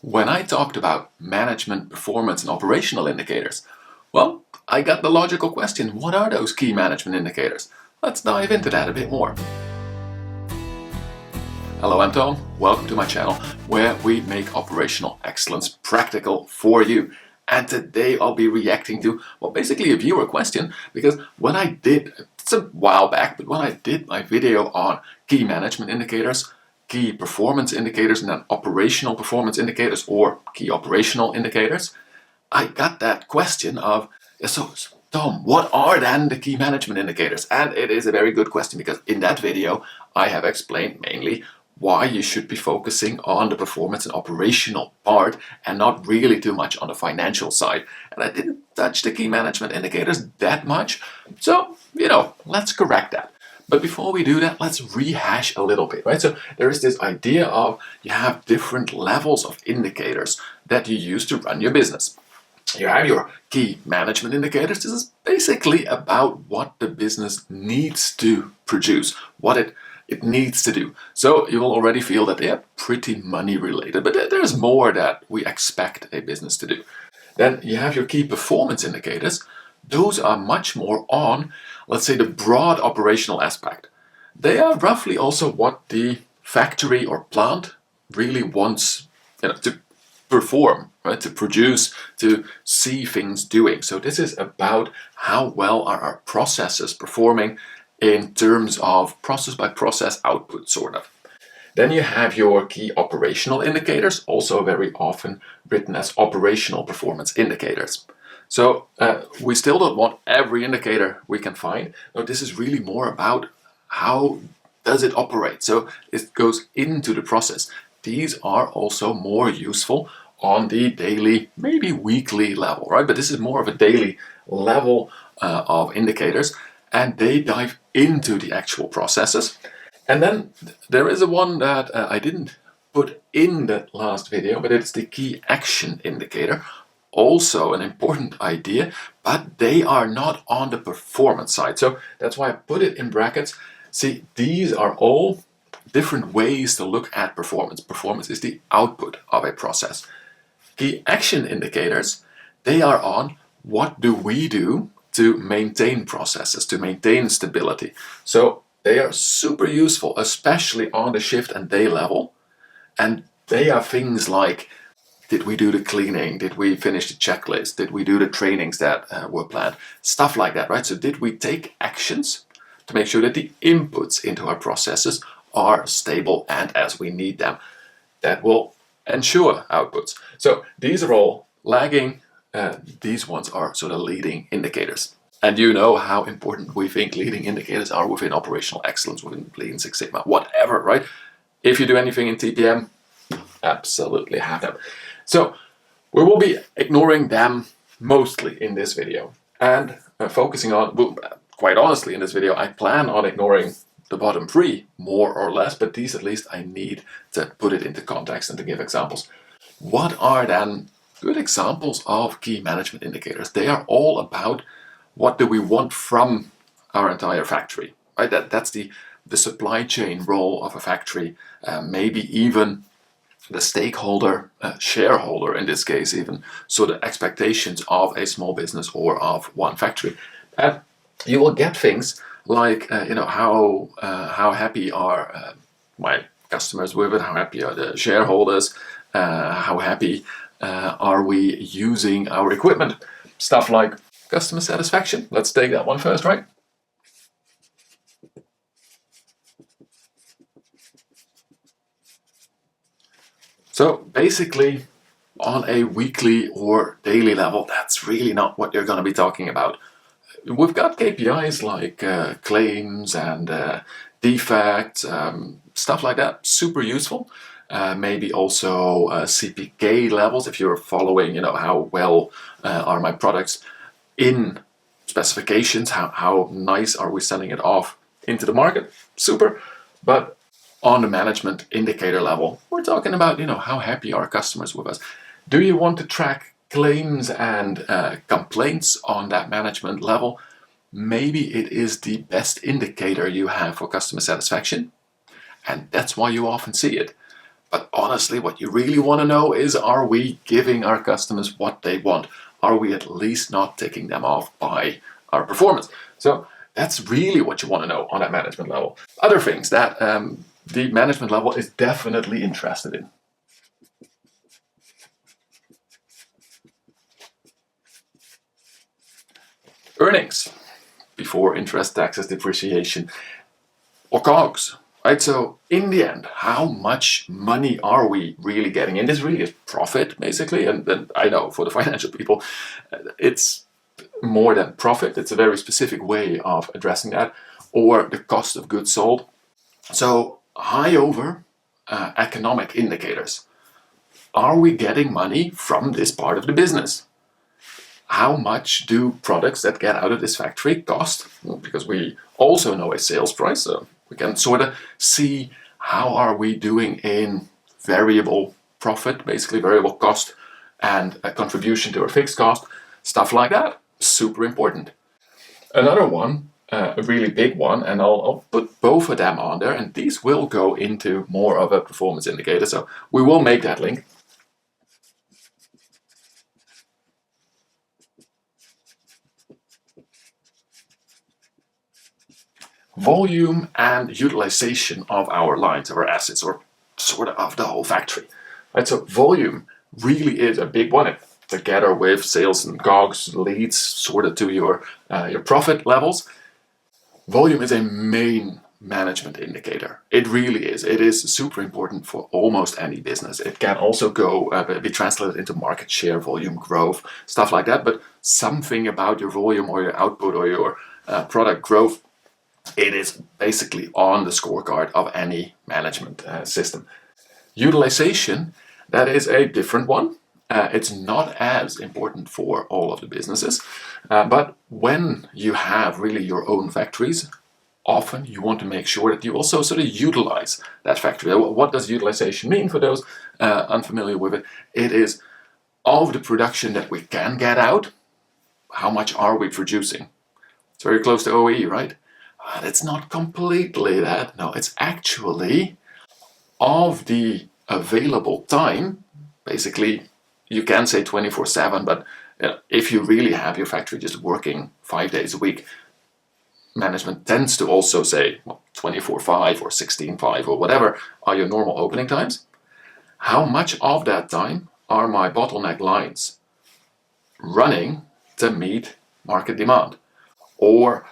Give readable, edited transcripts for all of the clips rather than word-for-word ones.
When I talked about management, performance, and operational indicators, well, I got the logical question, what are those key management indicators? Let's dive into that a bit more. Hello, I'm Tom. Welcome to my channel where we make operational excellence practical for you. And today I'll be reacting to, well, basically a viewer question, because when I did, it's a while back, but when I did my video on key management indicators, key performance indicators, and then operational performance indicators or key operational indicators, I got that question of, so Tom, what are then the key management indicators? And it is a very good question because in that video I have explained mainly why you should be focusing on the performance and operational part and not really too much on the financial side. And I didn't touch the key management indicators that much, so let's correct that. But before we do that, let's rehash a little bit, right? So there is this idea of you have different levels of indicators that you use to run your business. You have your key management indicators. This is basically about what the business needs to produce, what it needs to do. So you will already feel that they are pretty money related, but there's more that we expect a business to do. Then you have your key performance indicators. Those are much more on, let's say, the broad operational aspect. They are roughly also what the factory or plant really wants to perform, right? To produce, to see things doing. So this is about how well are our processes performing in terms of process by process output, sort of. Then you have your key operational indicators, also very often written as operational performance indicators. So we still don't want every indicator we can find. No, this is really more about how does it operate. So it goes into the process. These are also more useful on the daily, maybe weekly level, right? But this is more of a daily level of indicators, and they dive into the actual processes. And then there is a one that I didn't put in the last video, but it's the key action indicator. Also an important idea, but they are not on the performance side. So that's why I put it in brackets. See, these are all different ways to look at performance. Performance is the output of a process. Key action indicators, they are on what do we do to maintain processes, to maintain stability. So they are super useful, especially on the shift and day level. And they are things like, did we do the cleaning? Did we finish the checklist? Did we do the trainings that were planned? Stuff like that, right? So did we take actions to make sure that the inputs into our processes are stable and as we need them? That will ensure outputs. So these are all lagging. These ones are sort of leading indicators. And you know how important we think leading indicators are within operational excellence, within Lean Six Sigma, whatever, right? If you do anything in TPM, absolutely have them. So we will be ignoring them mostly in this video and focusing on, well, quite honestly in this video, I plan on ignoring the bottom three more or less, but these at least I need to put it into context and to give examples. What are then good examples of key management indicators? They are all about what do we want from our entire factory, right? That's the supply chain role of a factory, maybe even the stakeholder, shareholder in this case even, so the expectations of a small business or of one factory. And you will get things like, how happy are my customers with it, how happy are the shareholders, how happy are we using our equipment, stuff like customer satisfaction. Let's take that one first, right? So basically, on a weekly or daily level, that's really not what you're going to be talking about. We've got KPIs like claims and defects, stuff like that, super useful. Maybe also CPK levels, if you're following, how well are my products in specifications, how nice are we sending it off into the market, super. But on the management indicator level, we're talking about, how happy are customers with us. Do you want to track claims and complaints on that management level? Maybe it is the best indicator you have for customer satisfaction, and that's why you often see it. But honestly, what you really want to know is, are we giving our customers what they want? Are we at least not ticking them off by our performance? So that's really what you want to know on that management level. Other things that the management level is definitely interested in. Earnings before interest, taxes, depreciation, or COGS. Right, so in the end, how much money are we really getting in? This really is profit, basically, and I know for the financial people, it's more than profit. It's a very specific way of addressing that, or the cost of goods sold. So high over economic indicators. Are we getting money from this part of the business? How much do products that get out of this factory cost? Well, because we also know a sales price, so we can sort of see how are we doing in variable profit, basically variable cost, and a contribution to our fixed cost, stuff like that. Super important. Another one, a really big one, and I'll put both of them on there, and these will go into more of a performance indicator, so we will make that link. Volume and utilization of our lines, of our assets, or sort of the whole factory. Right, so volume really is a big one, together with sales and COGS leads sort of to your profit levels. Volume is a main management indicator. It really is. It is super important for almost any business. It can also be translated into market share, volume growth, stuff like that. But something about your volume or your output or your product growth, it is basically on the scorecard of any management system. Utilization, that is a different one. It's not as important for all of the businesses, but when you have really your own factories, often you want to make sure that you also sort of utilize that factory. What does utilization mean for those unfamiliar with it? It is of the production that we can get out, how much are we producing? It's very close to OEE, right? It's not completely that. No, it's actually of the available time. Basically, you can say 24/7, but if you really have your factory just working 5 days a week, management tends to also say 24/5 or 16/5 or whatever are your normal opening times. How much of that time are my bottleneck lines running to meet market demand? Or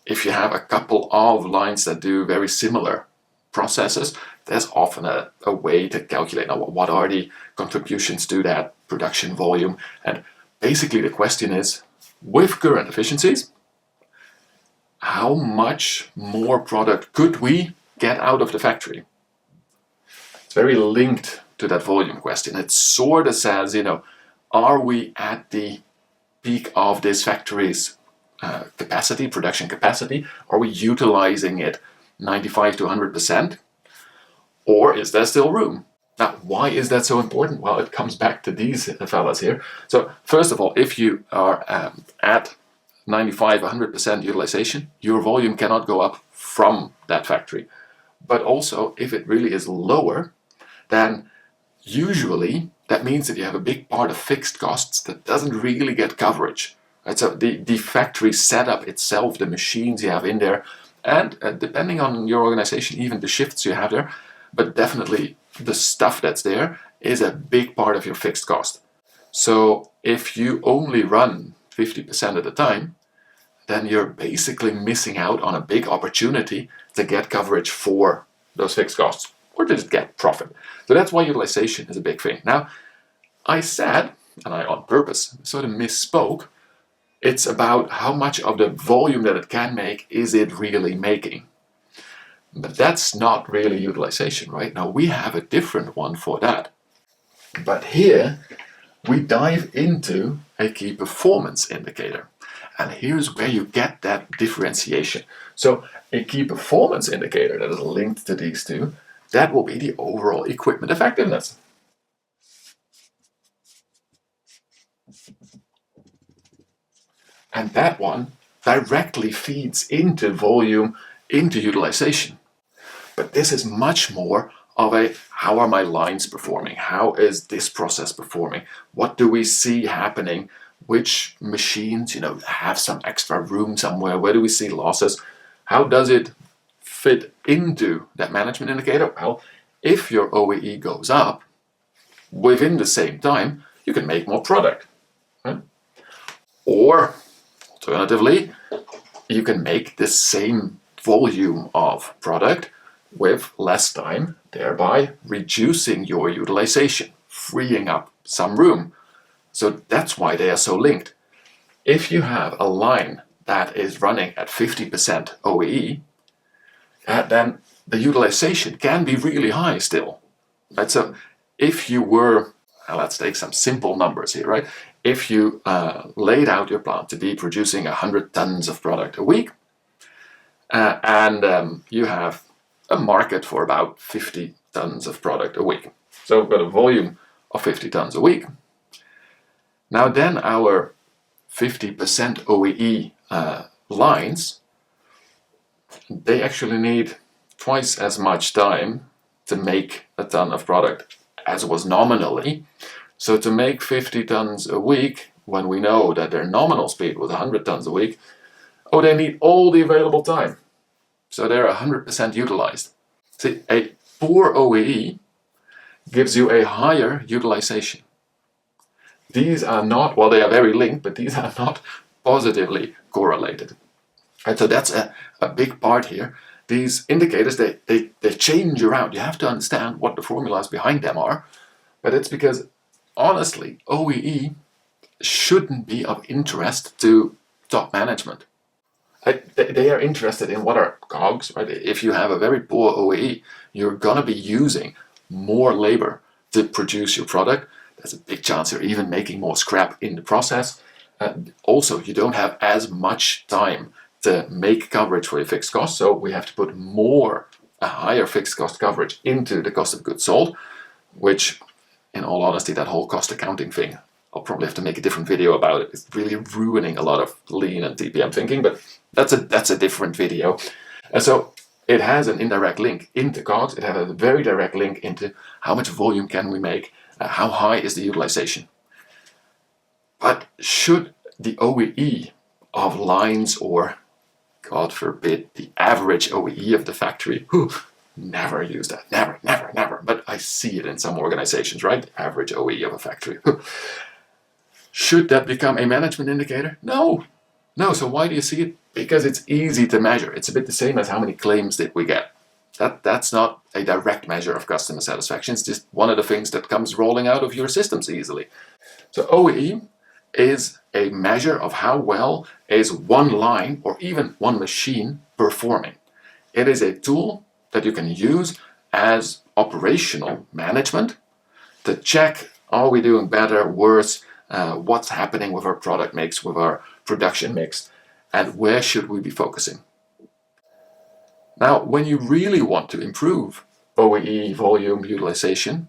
if you have a couple of lines that do very similar processes, there's often a way to calculate now what are the contributions to that production volume. And basically the question is, with current efficiencies, how much more product could we get out of the factory? It's very linked to that volume question. It sort of says, are we at the peak of this factory's capacity, production capacity? Are we utilizing it 95 to 100%? Or is there still room? Now, why is that so important? Well, it comes back to these fellas here. So first of all, if you are at 95, 100% utilization, your volume cannot go up from that factory. But also, if it really is lower, then usually that means that you have a big part of fixed costs that doesn't really get coverage. Right? So the factory setup itself, the machines you have in there, and depending on your organization, even the shifts you have there, but definitely the stuff that's there is a big part of your fixed cost. So if you only run 50% of the time, then you're basically missing out on a big opportunity to get coverage for those fixed costs or to just get profit. So that's why utilization is a big thing. Now, I said, and I on purpose sort of misspoke, it's about how much of the volume that it can make is it really making. But that's not really utilization, right? Now we have a different one for that. But here we dive into a key performance indicator. And here's where you get that differentiation. So a key performance indicator that is linked to these two, that will be the overall equipment effectiveness. And that one directly feeds into volume, into utilization. But this is much more of how are my lines performing? How is this process performing? What do we see happening? Which machines, have some extra room somewhere? Where do we see losses? How does it fit into that management indicator? Well, if your OEE goes up, within the same time, you can make more product. Right? Or, alternatively, you can make the same volume of product with less time, thereby reducing your utilization, freeing up some room. So that's why they are so linked. If you have a line that is running at 50% OEE, then the utilization can be really high still. Right? So if you were, let's take some simple numbers here, right? If you laid out your plant to be producing 100 tons of product a week, and you have a market for about 50 tons of product a week. So we've got a volume of 50 tons a week. Now then our 50% OEE lines, they actually need twice as much time to make a ton of product as was nominally. So to make 50 tons a week, when we know that their nominal speed was 100 tons a week, they need all the available time. So they're 100% utilized. See, a poor OEE gives you a higher utilization. These are not, well, they are very linked, but these are not positively correlated. And so that's a big part here. These indicators, they change around. You have to understand what the formulas behind them are. But it's because, honestly, OEE shouldn't be of interest to top management. They are interested in what are COGS, right? If you have a very poor OEE, you're going to be using more labor to produce your product. There's a big chance you're even making more scrap in the process. Also, you don't have as much time to make coverage for your fixed costs, so we have to put a higher fixed cost coverage into the cost of goods sold, which, in all honesty, that whole cost accounting thing, I'll probably have to make a different video about it. It's really ruining a lot of lean and TPM thinking, but that's a different video. And so it has an indirect link into COGS. It has a very direct link into how much volume can we make, how high is the utilization. But should the OEE of lines, or God forbid, the average OEE of the factory, never use that, never. But I see it in some organizations, right? The average OEE of a factory. Should that become a management indicator? No. So why do you see it? Because it's easy to measure. It's a bit the same as how many claims did we get. That's not a direct measure of customer satisfaction. It's just one of the things that comes rolling out of your systems easily. So OEE is a measure of how well is one line or even one machine performing. It is a tool that you can use as operational management to check, are we doing better, worse, what's happening with our product mix, with our production mix, and where should we be focusing. Now, when you really want to improve OEE volume utilization,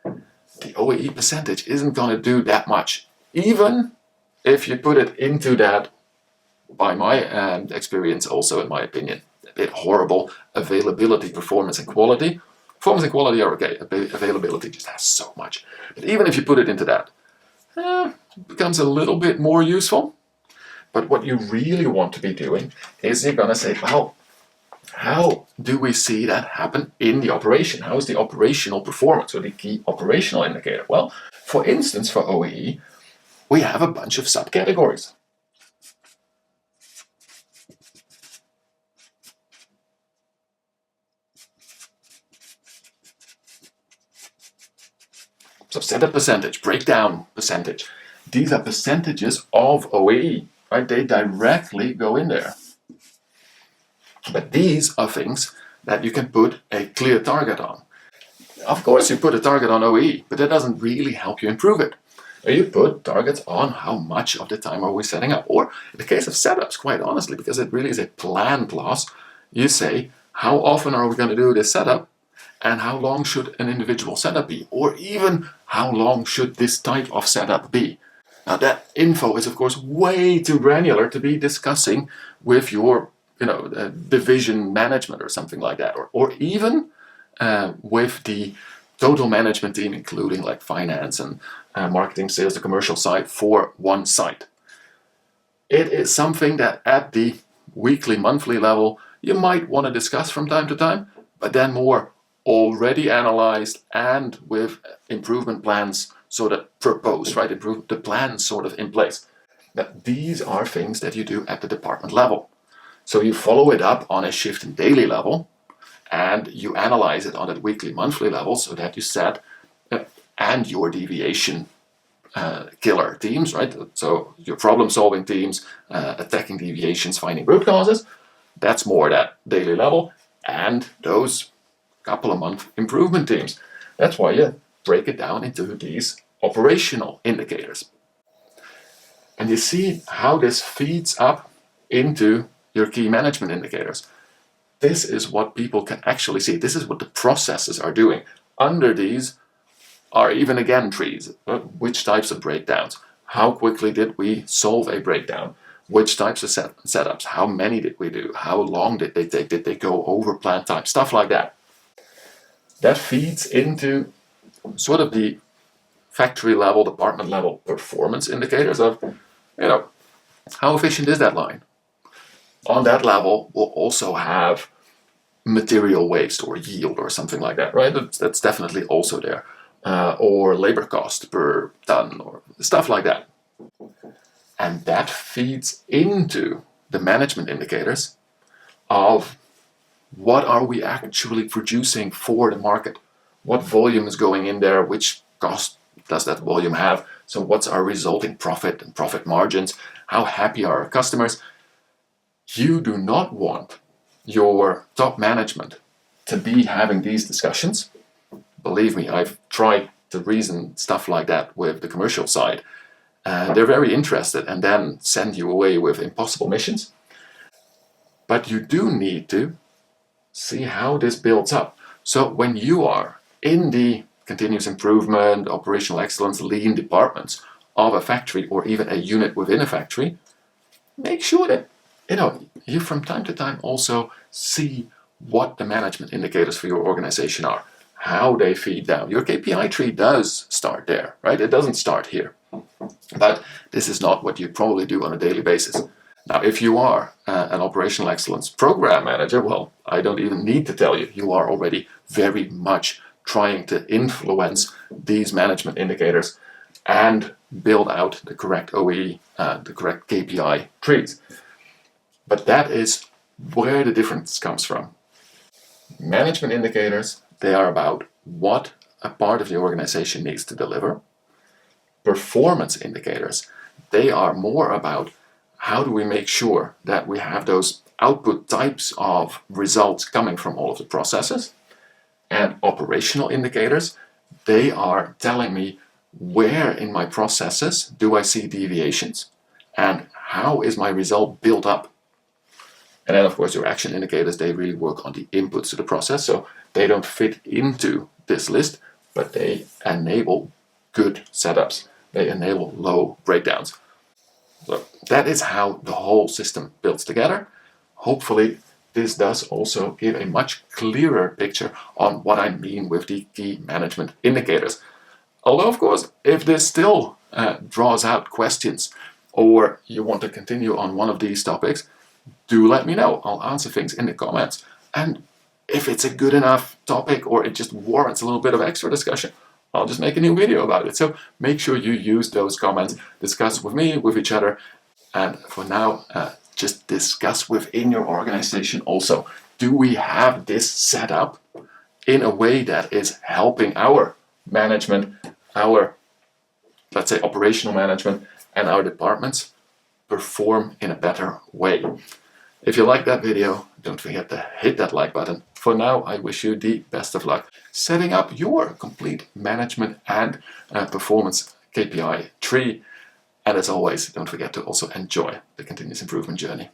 the OEE percentage isn't going to do that much. Even if you put it into that, by my experience, also in my opinion, a bit horrible availability, performance and quality. Performance and quality are okay. Availability just has so much. But even if you put it into that, it becomes a little bit more useful. But what you really want to be doing is you're going to say, well, how do we see that happen in the operation? How is the operational performance, or the key operational indicator? Well, for instance, for OEE, we have a bunch of subcategories. So setup percentage, breakdown percentage. These are percentages of OEE, right? They directly go in there. But these are things that you can put a clear target on. Of course, you put a target on OEE, but that doesn't really help you improve it. You put targets on how much of the time are we setting up. Or in the case of setups, quite honestly, because it really is a planned loss, you say, how often are we going to do this setup? And how long should an individual setup be? Or even how long should this type of setup be? Now that info is of course way too granular to be discussing with your division management or something like that. Or even with the total management team, including like finance and marketing, sales, the commercial side for one site. It is something that at the weekly, monthly level, you might want to discuss from time to time, but then more already analyzed and with improvement plans sort of proposed, right? The plans sort of in place. Now, these are things that you do at the department level. So you follow it up on a shift and daily level, and you analyze it on a weekly, monthly level so that you set and your deviation killer teams, right? So your problem-solving teams, attacking deviations, finding root causes, that's more that daily level, and those couple of month improvement teams. That's why you break it down into these operational indicators. And you see how this feeds up into your key management indicators. This is what people can actually see. This is what the processes are doing. Under these are even again trees. Which types of breakdowns? How quickly did we solve a breakdown? Which types of setups? How many did we do? How long did they take? Did they go over plan time? Stuff like that. That feeds into sort of the factory level, department level performance indicators of, how efficient is that line? On that level, we'll also have material waste or yield or something like that, right? That's definitely also there. Or labor cost per ton or stuff like that. And that feeds into the management indicators of what are we actually producing for the market? What volume is going in there? Which cost does that volume have? So what's our resulting profit and profit margins? How happy are our customers? You do not want your top management to be having these discussions. Believe me, I've tried to reason stuff like that with the commercial side. They're very interested and then send you away with impossible missions. But you do need to see how this builds up. So when you are in the continuous improvement, operational excellence, lean departments of a factory or even a unit within a factory, make sure that you from time to time also see what the management indicators for your organization are, how they feed down. Your KPI tree does start there, right? It doesn't start here. But this is not what you probably do on a daily basis. Now, if you are an operational excellence program manager, well, I don't even need to tell you, you are already very much trying to influence these management indicators and build out the correct OE, the correct KPI trees. But that is where the difference comes from. Management indicators, they are about what a part of the organization needs to deliver. Performance indicators, they are more about how do we make sure that we have those output types of results coming from all of the processes. And operational indicators, they are telling me where in my processes do I see deviations and how is my result built up. And then, of course, your action indicators, they really work on the inputs to the process. So they don't fit into this list, but they enable good setups. They enable low breakdowns. So that is how the whole system builds together. Hopefully, this does also give a much clearer picture on what I mean with the key management indicators. Although, of course, if this still draws out questions or you want to continue on one of these topics, do let me know. I'll answer things in the comments. And if it's a good enough topic or it just warrants a little bit of extra discussion, I'll just make a new video about it. So make sure you use those comments, discuss with me, with each other. And for now, just discuss within your organization also. Do we have this set up in a way that is helping our management, our, let's say, operational management and our departments perform in a better way? If you like that video, don't forget to hit that like button. For now, I wish you the best of luck setting up your complete management and performance KPI tree. And as always, don't forget to also enjoy the continuous improvement journey.